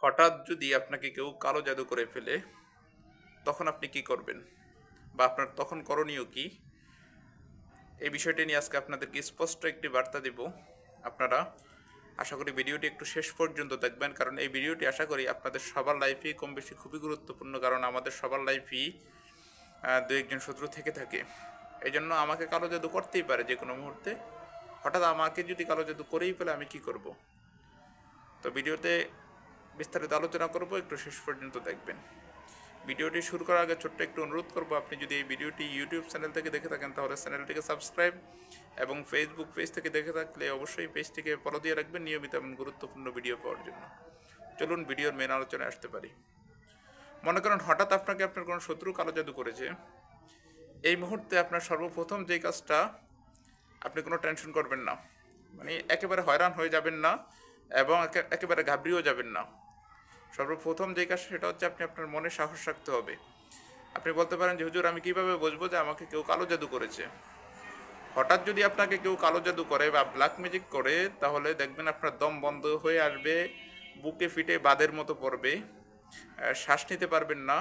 হঠাৎ যদি আপনাকে কেউ কালো জাদু করে ফেলে তখন আপনি কি করবেন বা আপনার তখন করণীয় কি? এই বিষয়টি নিয়ে আজকে আপনাদেরকে স্পষ্ট একটি বার্তা দেব। আপনারা আশা করি ভিডিওটি একটু শেষ পর্যন্ত দেখবেন, কারণ এই ভিডিওটি আশা করি আপনাদের সবার লাইফেই কম বেশি খুবই গুরুত্বপূর্ণ, কারণ আমাদের সবার লাইফেই দু একজন শত্রু থেকে থাকে। এই জন্য আমাকে কালো জাদু করতেই পারে যে কোনো মুহূর্তে। হঠাৎ আমাকে যদি কালো জাদু করেই ফেলে আমি কি করব? তো ভিডিওতে বিস্তারিত আলোচনা করব, একটু শেষ পর্যন্ত দেখবেন। ভিডিওটি শুরু করার আগে ছোট্ট একটু অনুরোধ করবো, আপনি যদি এই ভিডিওটি ইউটিউব চ্যানেল থেকে দেখে থাকেন তাহলে চ্যানেলটিকে সাবস্ক্রাইব, এবং ফেসবুক পেজ থেকে দেখে থাকলে অবশ্যই পেজটিকে ফলো দিয়ে রাখবেন নিয়মিত এমন গুরুত্বপূর্ণ ভিডিও পাওয়ার জন্য। চলুন ভিডিওর মেন আলোচনায় আসতে পারি। মনে করেন হঠাৎ আপনাকে আপনার কোনো শত্রু কালো জাদু করেছে। এই মুহূর্তে আপনার সর্বপ্রথম যে কাজটা, আপনি কোনো টেনশন করবেন না, মানে একেবারে হয়রান হয়ে যাবেন না এবং একেবারে ঘাবড়িয়েও যাবেন না। সর্বপ্রথম যে কাজ সেটা হচ্ছে আপনি আপনার মনে সাহস রাখতে হবে। আপনি বলতে পারেন যে হুজুর, আমি কিভাবে বুঝবো যে আমাকে কেউ কালো জাদু করেছে? হঠাৎ যদি আপনাকে কেউ কালো জাদু করে বা ব্ল্যাক ম্যাজিক করে, তাহলে দেখবেন আপনার দম বন্ধ হয়ে আসবে, বুকে ফিটে বাদের মতো পড়বে, শ্বাস নিতে পারবেন না,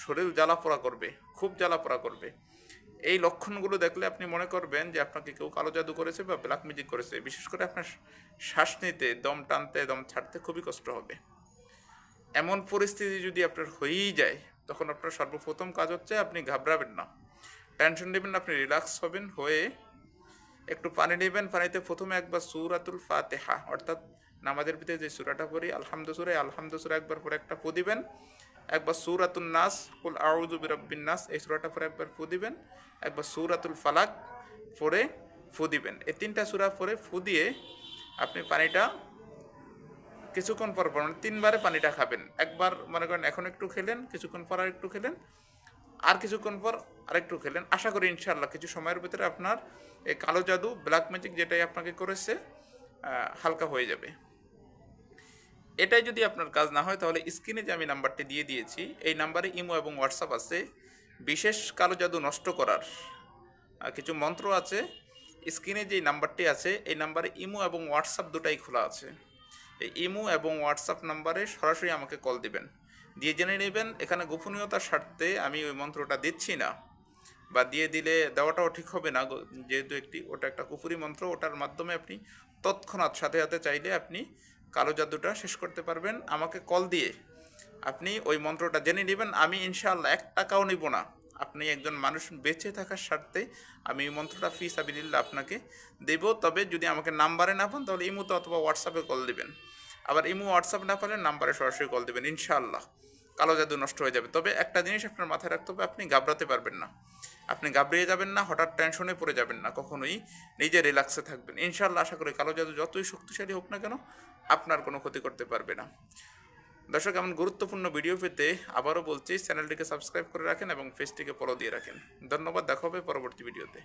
শরীর জ্বালাপোড়া করবে, খুব জ্বালাপোড়া করবে। এই লক্ষণগুলো দেখলে আপনি মনে করবেন যে আপনাকে কেউ কালো জাদু করেছে বা ব্ল্যাক ম্যাজিক করেছে। বিশেষ করে আপনার শ্বাস নিতে, দম টানতে, দম ছাড়তে খুবই কষ্ট হবে। এমন পরিস্থিতি যদি আপনার হয়েই যায়, তখন আপনার সর্বপ্রথম কাজ হচ্ছে আপনি ঘাবড়াবেন না, টেনশন নেবেন না, আপনি রিল্যাক্স হবেন, হয়ে একটু পানি নেবেন। পানিতে প্রথমে একবার সূরাতুল ফাতিহা, অর্থাৎ নামাজের ভিতরে যে সূরাটা পড়ি আলহামদু সূরা একবার পরে একটা ফু দিবেন। একবার সূরাতুন নাস, কুল আউযু বিরাব্বিন নাস, এই সূরাটা পরে একবার ফু দিবেন। একবার সূরাতুল ফালাক পরে ফু দিবেন। এই তিনটা সূরা পরে ফু দিয়ে আপনি পানিটা কিছুক্ষণ পর পর, মানে 3বারে পানিটা খাবেন। একবার মনে করেন এখন একটু খেলেন, কিছুক্ষণ পর আর একটু খেলেন, আর কিছুক্ষণ পর আরেকটু খেলেন। আশা করি ইনশাআল্লাহ কিছু সময়ের ভিতরে আপনার এই কালো জাদু, ব্ল্যাক ম্যাজিক যেটাই আপনাকে করেছে, হালকা হয়ে যাবে। এটাই যদি আপনার কাজ না হয়, তাহলে স্ক্রিনে যে আমি নাম্বারটি দিয়ে দিয়েছি, এই নাম্বারে ইমো এবং হোয়াটসঅ্যাপ আছে। বিশেষ কালো জাদু নষ্ট করার কিছু মন্ত্র আছে। স্ক্রিনে যে নাম্বারটি আছে, এই নাম্বারে ইমো এবং হোয়াটসঅ্যাপ দুটাই খোলা আছে। এই ইমো এবং হোয়াটসঅ্যাপ নাম্বারে সরাসরি আমাকে কল দিবেন, দিয়ে জেনে নেবেন এখানে গোপনীয়তার স্বার্থে আমি ওই মন্ত্রটা দিচ্ছি না, বা দিয়ে দিলে দেওয়াটাও ঠিক হবে না, যেহেতু ওটা একটা কুফুরি মন্ত্র। ওটার মাধ্যমে আপনি তৎক্ষণাৎ সাথে সাথে চাইলে আপনি কালো জাদুটা শেষ করতে পারবেন। আমাকে কল দিয়ে আপনি ওই মন্ত্রটা জেনে নেবেন। আমি ইনশাআল্লাহ 1 টাকাও নিব না। আপনি একজন মানুষ বেঁচে থাকার স্বার্থে আমি এই মন্ত্রটা ফি সাবিলিল্লাহ আপনাকে দেব। তবে যদি আমাকে নাম্বারে না পান, তাহলে ইমোতে অথবা হোয়াটসঅ্যাপে কল দিবেন। আবার ইমো হোয়াটসঅ্যাপ না পারলে নাম্বারে সরাসরি কল দেবেন। ইনশাআল্লাহ কালো জাদু নষ্ট হয়ে যাবে। তবে একটা জিনিস আপনার মাথায় রাখতে হবে, আপনি ঘাবড়াতে পারবেন না, আপনি ঘাবড়িয়ে যাবেন না, হঠাৎ টেনশনে পড়ে যাবেন না, কখনোই নিজে রিল্যাক্সে থাকবেন। ইনশাআল্লাহ আশা করি কালো জাদু যতই শক্তিশালী হোক না কেন, আপনার কোনো ক্ষতি করতে পারবে না। দর্শক, এমন গুরুত্বপূর্ণ ভিডিও পেতে আবারও বলছি, চ্যানেলটিকে সাবস্ক্রাইব করে রাখেন এবং পেজটিকে ফলো দিয়ে রাখেন। ধন্যবাদ, দেখা হবে পরবর্তী ভিডিওতে।